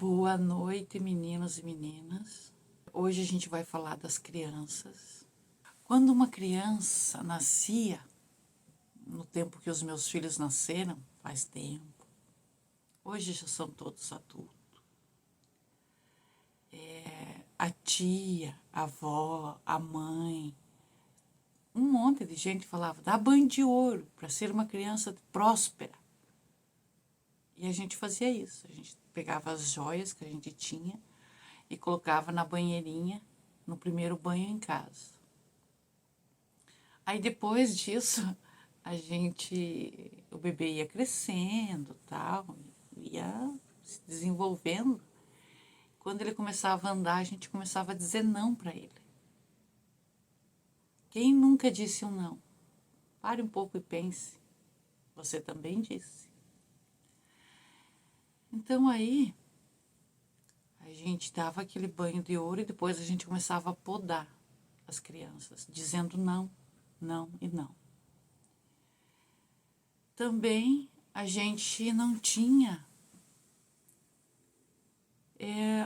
Boa noite, meninos e meninas. Hoje a gente vai falar das crianças. Quando uma criança nascia, no tempo que os meus filhos nasceram, faz tempo, hoje já são todos adultos. A tia, a avó, a mãe, um monte de gente falava, dá banho de ouro para ser uma criança próspera. E a gente fazia isso, a gente pegava as joias que a gente tinha e colocava na banheirinha no primeiro banho em casa. Aí depois disso, o bebê ia crescendo, tal, ia se desenvolvendo. Quando ele começava a andar, a gente começava a dizer não para ele. Quem nunca disse um não? Pare um pouco e pense. Você também disse. Então aí, a gente dava aquele banho de ouro e depois a gente começava a podar as crianças, dizendo não, não e não. Também a gente não tinha.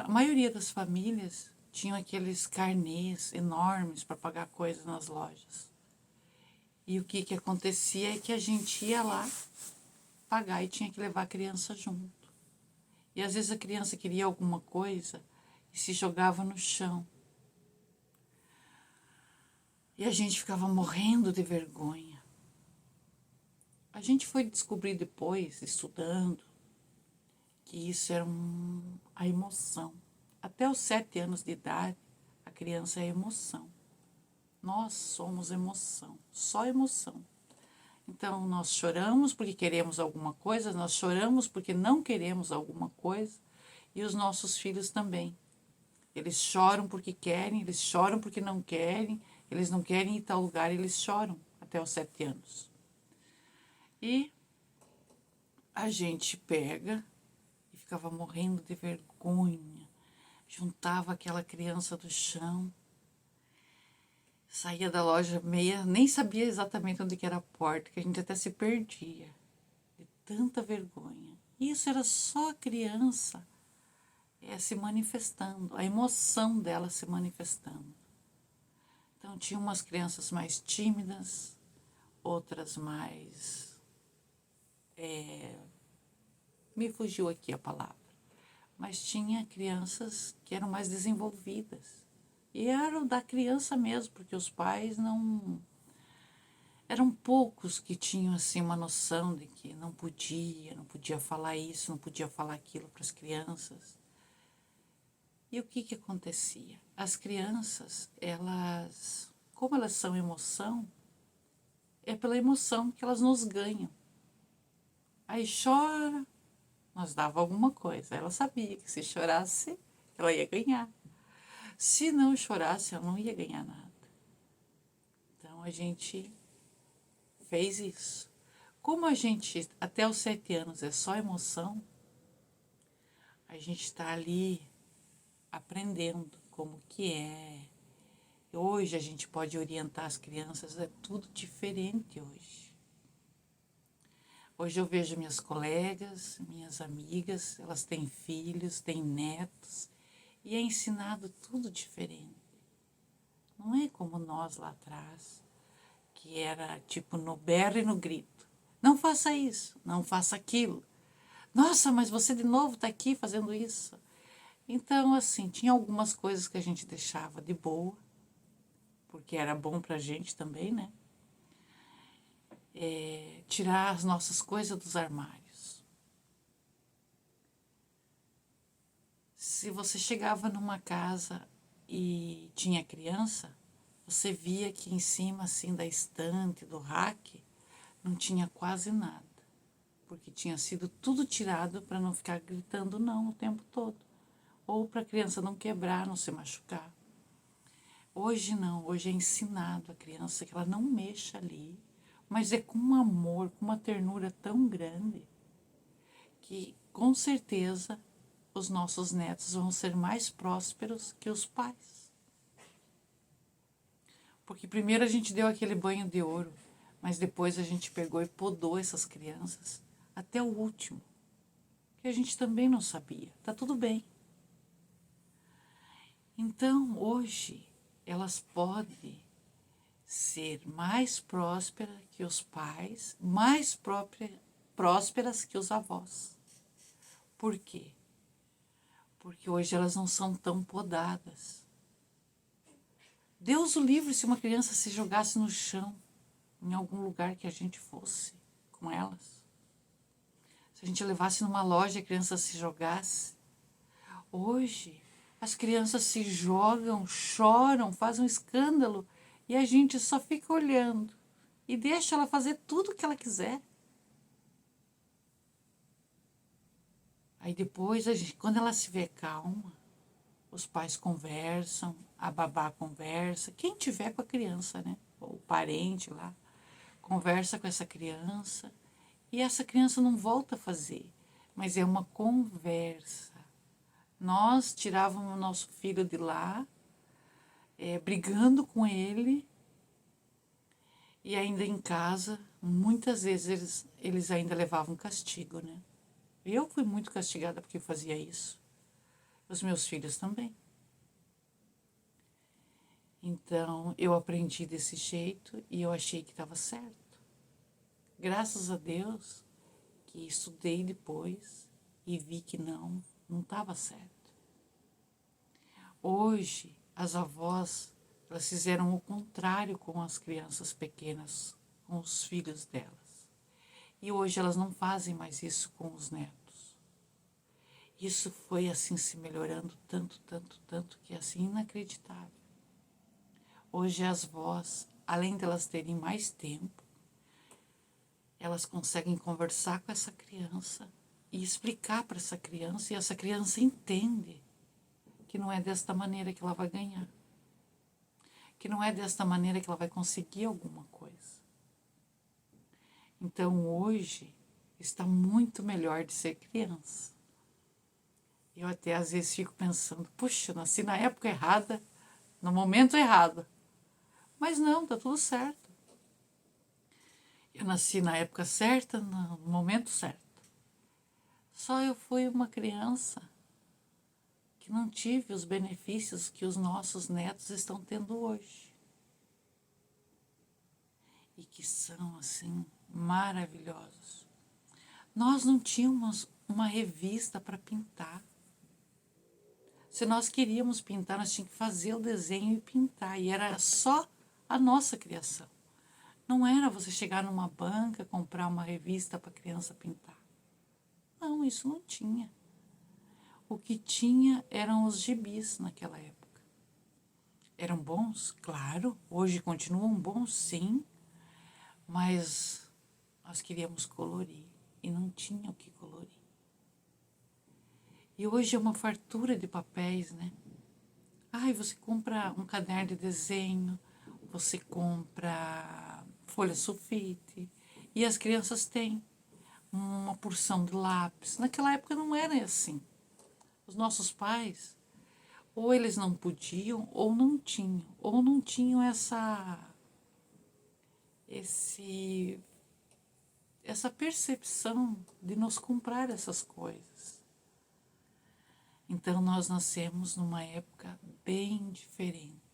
A maioria das famílias tinham aqueles carnês enormes para pagar coisas nas lojas. E o que acontecia é que a gente ia lá pagar e tinha que levar a criança junto. E às vezes a criança queria alguma coisa e se jogava no chão. E a gente ficava morrendo de vergonha. A gente foi descobrir depois, estudando, que isso era a emoção. Até os 7 anos de idade, a criança é emoção. Nós somos emoção, só emoção. Então, nós choramos porque queremos alguma coisa, nós choramos porque não queremos alguma coisa, e os nossos filhos também. Eles choram porque querem, eles choram porque não querem, eles não querem ir em tal lugar, eles choram até os 7 anos. E a gente pega e ficava morrendo de vergonha, juntava aquela criança do chão, saía da loja meia, nem sabia exatamente onde que era a porta, que a gente até se perdia, de tanta vergonha. Isso era só a criança se manifestando, a emoção dela se manifestando. Então, tinha umas crianças mais tímidas, outras mais... me fugiu aqui a palavra. Mas tinha crianças que eram mais desenvolvidas. E era o da criança mesmo, porque os pais não... Eram poucos que tinham assim uma noção de que não podia falar isso, não podia falar aquilo para as crianças. E o que acontecia? As crianças, como elas são emoção, é pela emoção que elas nos ganham. Aí chora, nós dava alguma coisa. Ela sabia que se chorasse, ela ia ganhar. Se não chorasse, ela não ia ganhar nada. Então a gente fez isso. Como a gente, até os 7 anos, é só emoção, a gente está ali aprendendo como que é. Hoje a gente pode orientar as crianças, é tudo diferente hoje. Hoje eu vejo minhas colegas, minhas amigas, elas têm filhos, têm netos, e é ensinado tudo diferente. Não é como nós lá atrás, que era tipo no berro e no grito. Não faça isso, não faça aquilo. Nossa, mas você de novo está aqui fazendo isso. Então, assim, tinha algumas coisas que a gente deixava de boa, porque era bom pra gente também, né? Tirar as nossas coisas dos armários. Se você chegava numa casa e tinha criança, você via que em cima assim da estante, do rack, não tinha quase nada, porque tinha sido tudo tirado para não ficar gritando não o tempo todo, ou para a criança não quebrar, não se machucar. Hoje não, hoje é ensinado a criança que ela não mexa ali, mas é com um amor, com uma ternura tão grande, que com certeza os nossos netos vão ser mais prósperos que os pais. Porque primeiro a gente deu aquele banho de ouro, mas depois a gente pegou e podou essas crianças até o último. porque a gente também não sabia. Tá tudo bem. Então, hoje, elas podem ser mais prósperas que os pais, mais prósperas que os avós. Por quê? Porque hoje elas não são tão podadas. Deus o livre se uma criança se jogasse no chão, em algum lugar que a gente fosse com elas. Se a gente levasse numa loja e a criança se jogasse. Hoje, as crianças se jogam, choram, fazem um escândalo e a gente só fica olhando e deixa ela fazer tudo o que ela quiser. Aí depois, quando ela se vê calma, os pais conversam, a babá conversa, quem tiver com a criança, né? Ou o parente lá, conversa com essa criança e essa criança não volta a fazer, mas é uma conversa. Nós tirávamos o nosso filho de lá, brigando com ele, e ainda em casa, muitas vezes eles ainda levavam castigo, né? Eu fui muito castigada porque fazia isso. Os meus filhos também. Então, eu aprendi desse jeito e eu achei que estava certo. Graças a Deus que estudei depois e vi que não estava certo. Hoje, as avós, elas fizeram o contrário com as crianças pequenas, com os filhos delas. E hoje elas não fazem mais isso com os netos. Isso foi assim se melhorando tanto, tanto, tanto, que é assim inacreditável. Hoje as avós, além de elas terem mais tempo, elas conseguem conversar com essa criança e explicar para essa criança, e essa criança entende que não é desta maneira que ela vai ganhar, que não é desta maneira que ela vai conseguir alguma coisa. Então hoje está muito melhor de ser criança. Eu até às vezes fico pensando, puxa, eu nasci na época errada, no momento errado. Mas não, está tudo certo. Eu nasci na época certa, no momento certo. Só eu fui uma criança que não tive os benefícios que os nossos netos estão tendo hoje. E que são, assim, maravilhosos. Nós não tínhamos uma revista para pintar. Se nós queríamos pintar, nós tínhamos que fazer o desenho e pintar. E era só a nossa criação. Não era você chegar numa banca, comprar uma revista para a criança pintar. Não, isso não tinha. O que tinha eram os gibis naquela época. Eram bons? Claro. Hoje continuam bons, sim. Mas nós queríamos colorir e não tinha o que colorir. E hoje é uma fartura de papéis, né? Ai, você compra um caderno de desenho, você compra folha sulfite, e as crianças têm uma porção de lápis. Naquela época não era assim. Os nossos pais, ou eles não podiam, ou não tinham essa percepção de nos comprar essas coisas. Então nós nascemos numa época bem diferente.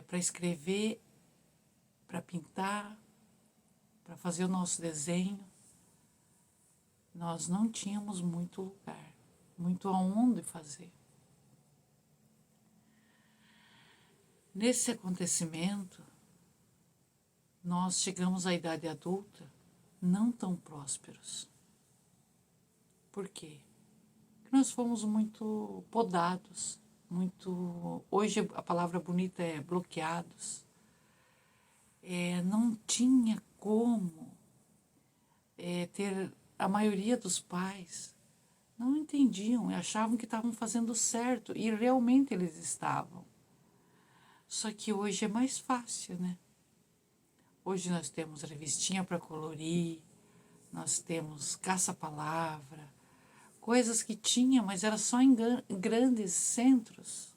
Para escrever, para pintar, para fazer o nosso desenho, nós não tínhamos muito lugar, muito aonde fazer. Nesse acontecimento, nós chegamos à idade adulta não tão prósperos. Por quê? Porque nós fomos muito podados, hoje a palavra bonita é bloqueados. Não tinha como ter, a maioria dos pais não entendiam e achavam que estavam fazendo certo, e realmente eles estavam. Só que hoje é mais fácil, né? Hoje nós temos revistinha para colorir, nós temos caça-palavra, coisas que tinha, mas era só em grandes centros.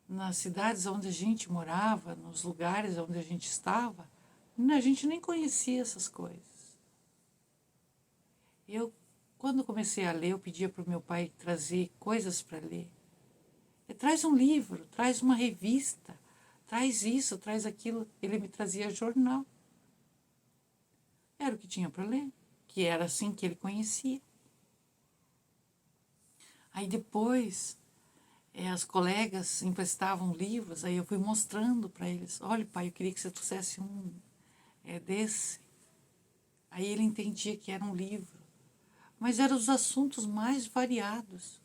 Nas cidades onde a gente morava, nos lugares onde a gente estava, a gente nem conhecia essas coisas. Eu, quando comecei a ler, eu pedia para o meu pai trazer coisas para ler. Traz um livro, traz uma revista, traz isso, traz aquilo. Ele me trazia jornal. Era o que tinha para ler, que era assim que ele conhecia. Aí depois, as colegas emprestavam livros, aí eu fui mostrando para eles. Olha, pai, eu queria que você trouxesse um desse. Aí ele entendia que era um livro. Mas eram os assuntos mais variados.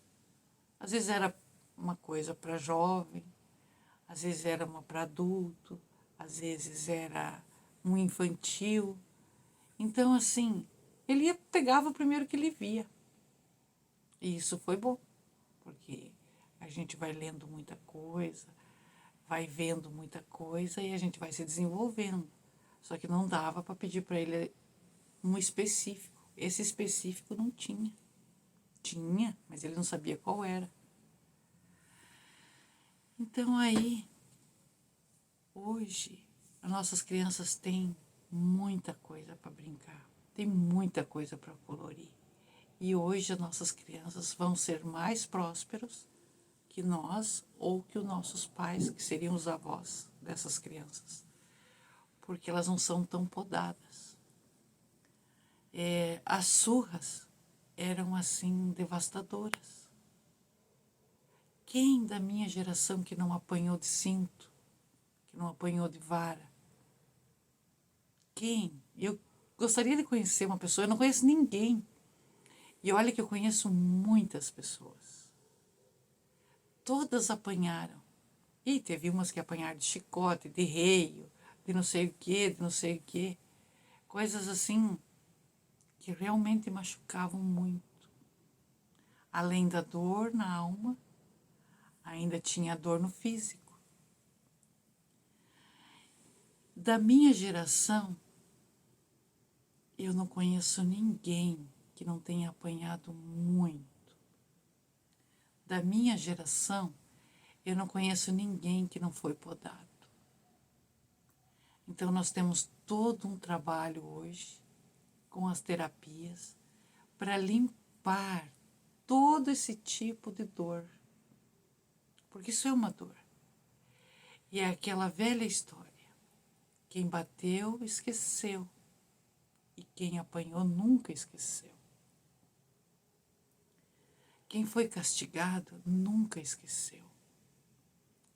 Às vezes era uma coisa para jovem, às vezes era uma para adulto, às vezes era um infantil. Então, assim, pegava o primeiro que ele via. E isso foi bom, porque a gente vai lendo muita coisa, vai vendo muita coisa e a gente vai se desenvolvendo. Só que não dava para pedir para ele um específico. Esse específico não tinha. Tinha, mas ele não sabia qual era. Então aí, hoje, as nossas crianças têm muita coisa para brincar, tem muita coisa para colorir. E hoje as nossas crianças vão ser mais prósperos que nós ou que os nossos pais, que seriam os avós dessas crianças, porque elas não são tão podadas. As surras eram assim devastadoras. Quem da minha geração que não apanhou de cinto, que não apanhou de vara? Quem? Eu gostaria de conhecer uma pessoa, eu não conheço ninguém. E olha que eu conheço muitas pessoas. Todas apanharam. E teve umas que apanharam de chicote, de reio, de não sei o quê, de não sei o quê. Coisas assim que realmente machucavam muito. Além da dor na alma, ainda tinha dor no físico. Da minha geração, eu não conheço ninguém que não tenha apanhado muito. Da minha geração, eu não conheço ninguém que não foi podado. Então, nós temos todo um trabalho hoje com as terapias para limpar todo esse tipo de dor. Porque isso é uma dor. E é aquela velha história. Quem bateu, esqueceu. E quem apanhou, nunca esqueceu. Quem foi castigado, nunca esqueceu.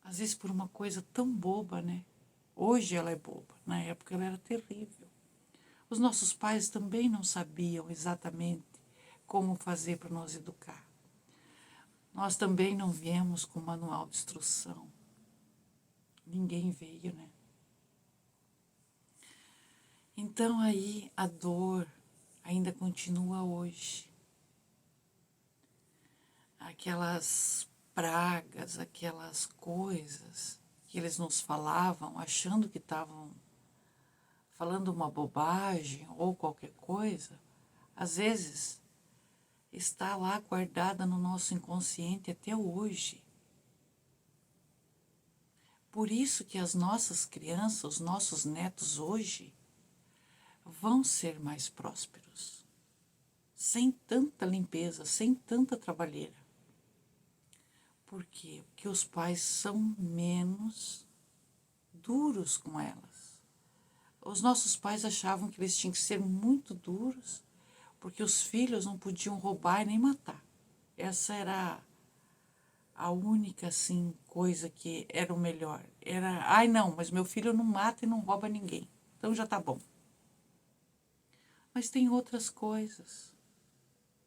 Às vezes por uma coisa tão boba, né? Hoje ela é boba, na época ela era terrível. Os nossos pais também não sabiam exatamente como fazer para nos educar. Nós também não viemos com manual de instrução. Ninguém veio, né? Então aí a dor ainda continua hoje. Aquelas pragas, aquelas coisas que eles nos falavam, achando que estavam falando uma bobagem ou qualquer coisa, às vezes está lá guardada no nosso inconsciente até hoje. Por isso que as nossas crianças, os nossos netos hoje, vão ser mais prósperos, sem tanta limpeza, sem tanta trabalheira. Por quê? Porque os pais são menos duros com elas. Os nossos pais achavam que eles tinham que ser muito duros, porque os filhos não podiam roubar e nem matar. Essa era a única, assim, coisa que era o melhor. Era, ai não, mas meu filho não mata e não rouba ninguém. Então já tá bom. Mas tem outras coisas.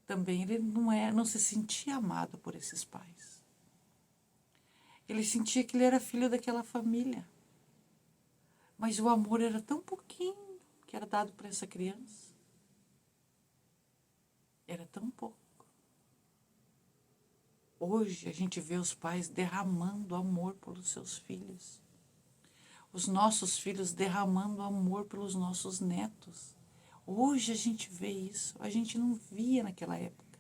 Também ele não se sentia amado por esses pais. Ele sentia que ele era filho daquela família. Mas o amor era tão pouquinho que era dado para essa criança. Era tão pouco. Hoje a gente vê os pais derramando amor pelos seus filhos. Os nossos filhos derramando amor pelos nossos netos. Hoje a gente vê isso. A gente não via naquela época.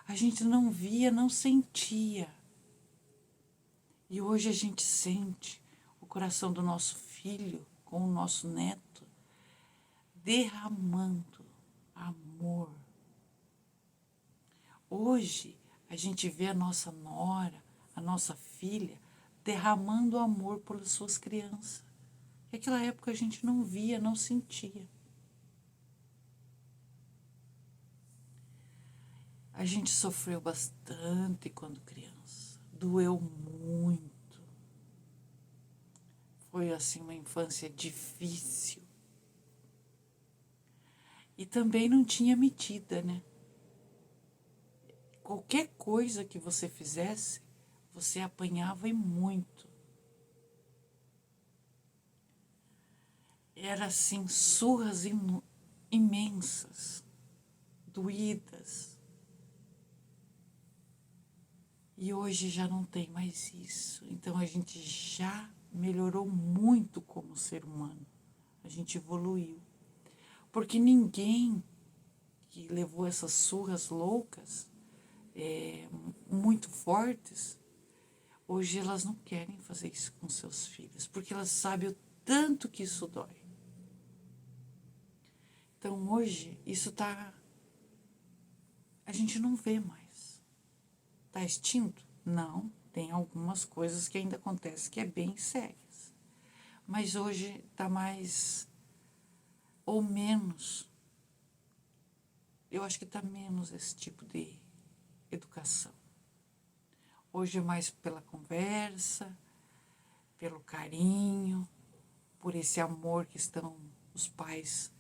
A gente não via, não sentia. E hoje a gente sente o coração do nosso filho com o nosso neto derramando amor Hoje, a gente vê a nossa nora, a nossa filha, derramando amor pelas suas crianças. Naquela época a gente não via, não sentia. A gente sofreu bastante quando criança, doeu muito. Foi assim uma infância difícil. E também não tinha medida, né? Qualquer coisa que você fizesse, você apanhava e muito. Era assim, surras imensas, doídas. E hoje já não tem mais isso. Então a gente já melhorou muito como ser humano. A gente evoluiu. Porque ninguém que levou essas surras loucas, muito fortes, hoje elas não querem fazer isso com seus filhos, porque elas sabem o tanto que isso dói. Então hoje isso a gente não vê mais. Está extinto? Não, tem algumas coisas que ainda acontecem que é bem sérias. Mas hoje está mais ou menos, eu acho que está menos esse tipo de educação. Hoje é mais pela conversa, pelo carinho, por esse amor que os pais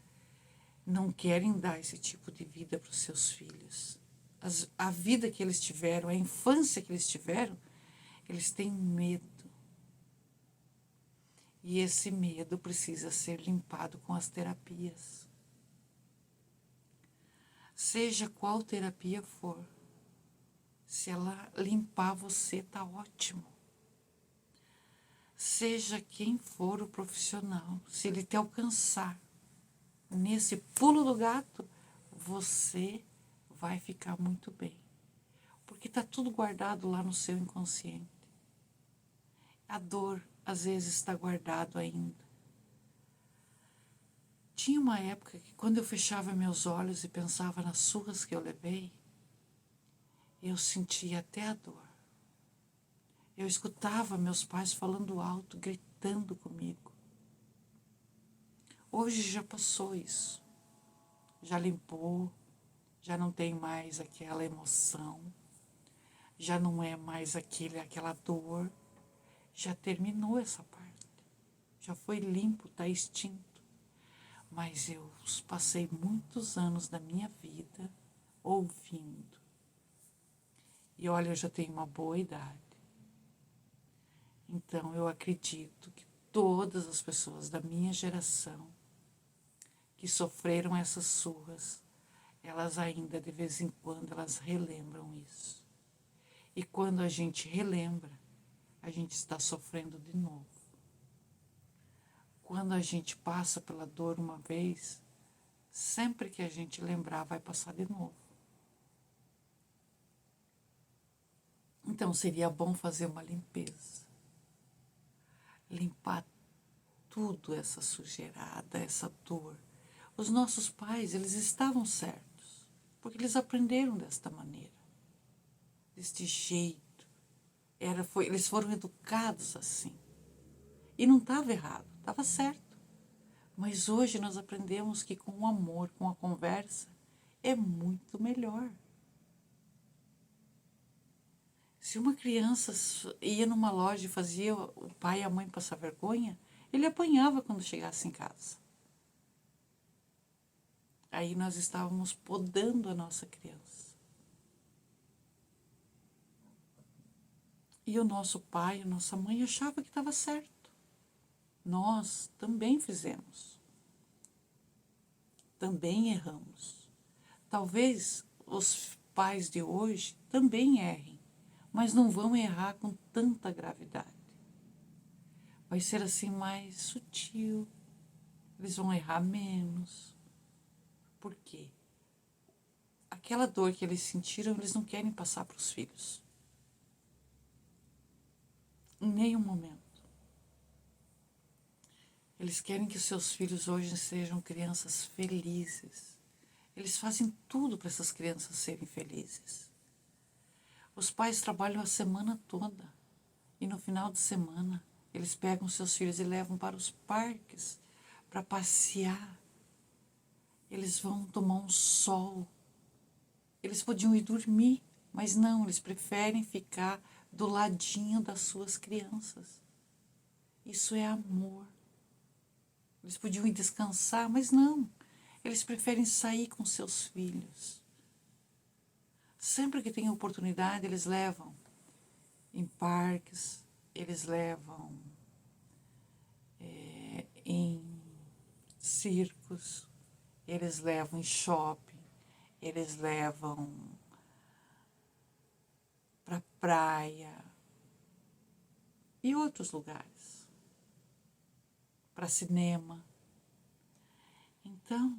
não querem dar esse tipo de vida para os seus filhos. A vida que eles tiveram, a infância que eles tiveram, eles têm medo. E esse medo precisa ser limpado com as terapias. Seja qual terapia for, se ela limpar você, tá ótimo. Seja quem for o profissional, se ele te alcançar nesse pulo do gato, você vai ficar muito bem. Porque está tudo guardado lá no seu inconsciente. A dor, às vezes, está guardado ainda. Tinha uma época que, quando eu fechava meus olhos e pensava nas surras que eu levei, eu sentia até a dor. Eu escutava meus pais falando alto, gritando comigo. Hoje já passou isso. Já limpou, já não tem mais aquela emoção, já não é mais aquela dor. Já terminou essa parte. Já foi limpo, está extinto. Mas eu passei muitos anos da minha vida ouvindo. E olha, eu já tenho uma boa idade. Então eu acredito que todas as pessoas da minha geração que sofreram essas surras, elas ainda de vez em quando elas relembram isso. E quando a gente relembra, a gente está sofrendo de novo. Quando a gente passa pela dor uma vez, sempre que a gente lembrar, vai passar de novo. Então seria bom fazer uma limpeza. Limpar tudo essa sujeirada, essa dor. Os nossos pais, eles estavam certos, porque eles aprenderam desta maneira, deste jeito. Eles foram educados assim. E não estava errado, estava certo. Mas hoje nós aprendemos que com o amor, com a conversa, é muito melhor. Se uma criança ia numa loja e fazia o pai e a mãe passar vergonha, ele apanhava quando chegasse em casa. Aí nós estávamos podando a nossa criança. E o nosso pai, a nossa mãe achava que estava certo. Nós também fizemos. Também erramos. Talvez os pais de hoje também errem, mas não vão errar com tanta gravidade. Vai ser assim mais sutil. Eles vão errar menos. Por quê? Aquela dor que eles sentiram, eles não querem passar para os filhos. Em nenhum momento. Eles querem que os seus filhos hoje sejam crianças felizes. Eles fazem tudo para essas crianças serem felizes. Os pais trabalham a semana toda e no final de semana eles pegam seus filhos e levam para os parques para passear. Eles vão tomar um sol. Eles podiam ir dormir, mas não, eles preferem ficar do ladinho das suas crianças. Isso é amor. Eles podiam ir descansar, mas não. Eles preferem sair com seus filhos. Sempre que tem oportunidade, eles levam em parques, eles levam em circos, eles levam em shopping, eles levam para praia e outros lugares, para cinema. Então,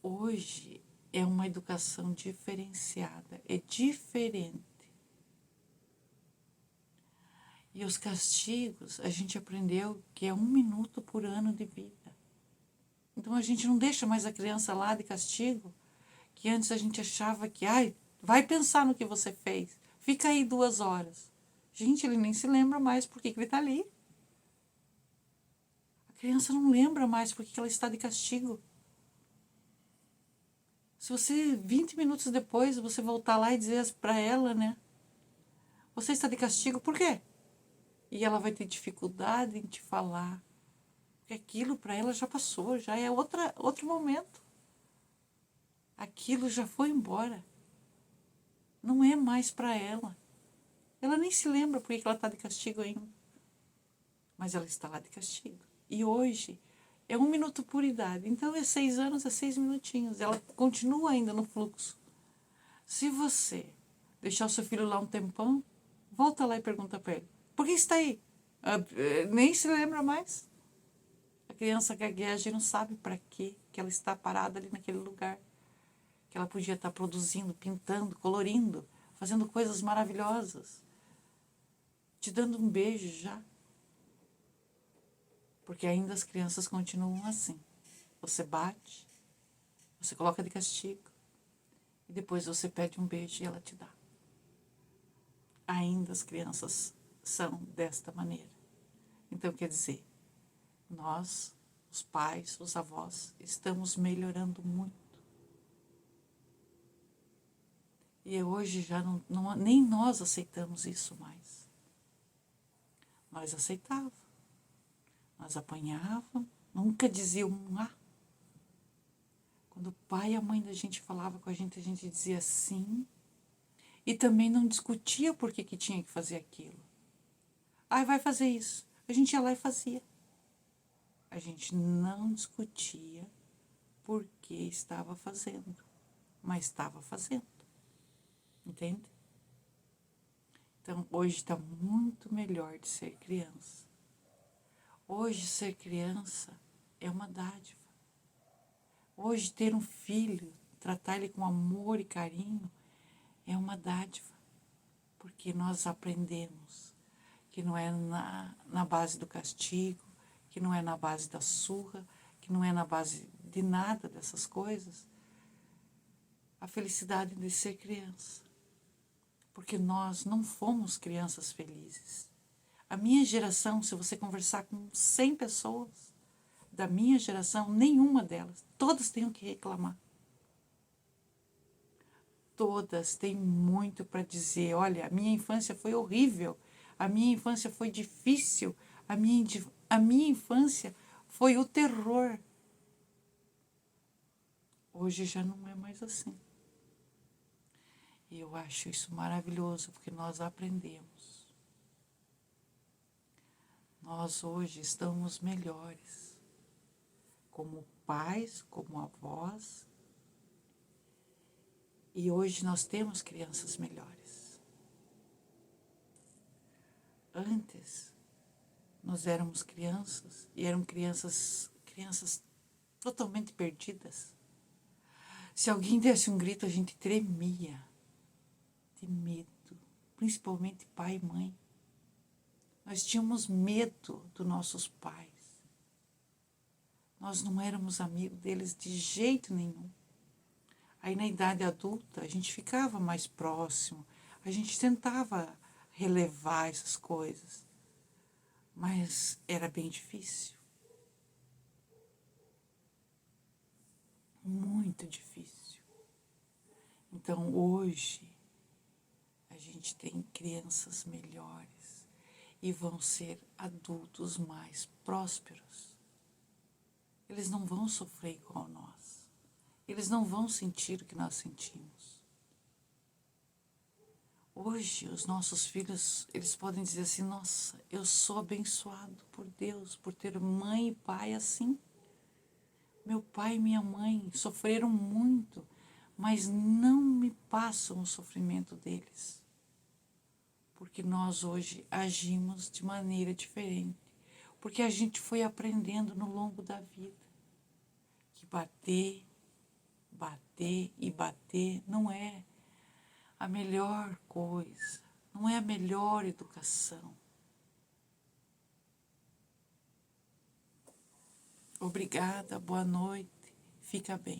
hoje é uma educação diferenciada, é diferente. E os castigos, a gente aprendeu que é 1 minuto por ano de vida. Então a gente não deixa mais a criança lá de castigo, que antes a gente achava que, vai pensar no que você fez, fica aí 2 horas. Gente, ele nem se lembra mais por que ele está ali. A criança não lembra mais por que ela está de castigo. Se você, 20 minutos depois, você voltar lá e dizer para ela, né? Você está de castigo, por quê? E ela vai ter dificuldade em te falar. Porque aquilo para ela já passou, já é outro momento. Aquilo já foi embora. Não é mais para ela. Ela nem se lembra porque ela está de castigo ainda. Mas ela está lá de castigo. E hoje é 1 minuto por idade. Então é 6 anos, é 6 minutinhos. Ela continua ainda no fluxo. Se você deixar o seu filho lá um tempão, volta lá e pergunta para ele. Por que está aí? Nem se lembra mais. A criança gagueja e não sabe para quê que ela está parada ali naquele lugar. Que ela podia estar produzindo, pintando, colorindo, fazendo coisas maravilhosas. Te dando um beijo já. Porque ainda as crianças continuam assim. Você bate, você coloca de castigo, e depois você pede um beijo e ela te dá. Ainda as crianças são desta maneira. Então, quer dizer, nós, os pais, os avós, estamos melhorando muito. E hoje já nem nós aceitamos isso mais. Nós aceitávamos. Nós apanhávamos, nunca dizia um ah. Quando o pai e a mãe da gente falavam com a gente dizia sim. E também não discutia por que tinha que fazer aquilo. Vai fazer isso. A gente ia lá e fazia. A gente não discutia por que estava fazendo, mas estava fazendo. Entende? Então, hoje está muito melhor de ser criança. Hoje, ser criança é uma dádiva. Hoje, ter um filho, tratar ele com amor e carinho, é uma dádiva. Porque nós aprendemos que não é na base do castigo, que não é na base da surra, que não é na base de nada dessas coisas, a felicidade de ser criança. Porque nós não fomos crianças felizes. A minha geração, se você conversar com 100 pessoas da minha geração, nenhuma delas, todas têm o que reclamar. Todas têm muito para dizer. Olha, a minha infância foi horrível, a minha infância foi difícil, a minha infância foi o terror. Hoje já não é mais assim. E eu acho isso maravilhoso, porque nós aprendemos. Nós hoje estamos melhores, como pais, como avós, e hoje nós temos crianças melhores. Antes, nós éramos crianças, e eram crianças totalmente perdidas. Se alguém desse um grito, a gente tremia de medo, principalmente pai e mãe. Nós tínhamos medo dos nossos pais. Nós não éramos amigos deles de jeito nenhum. Aí na idade adulta a gente ficava mais próximo, A gente tentava relevar essas coisas, mas era bem difícil. Muito difícil. Então hoje a gente tem crianças melhores e vão ser adultos mais prósperos. Eles não vão sofrer igual nós. Eles não vão sentir o que nós sentimos. Hoje, os nossos filhos, eles podem dizer assim, nossa, eu sou abençoado por Deus, por ter mãe e pai assim. Meu pai e minha mãe sofreram muito, mas não me passam o sofrimento deles. Porque nós hoje agimos de maneira diferente. Porque a gente foi aprendendo no longo da vida que bater e bater não é a melhor coisa, não é a melhor educação. Obrigada, boa noite, fica bem.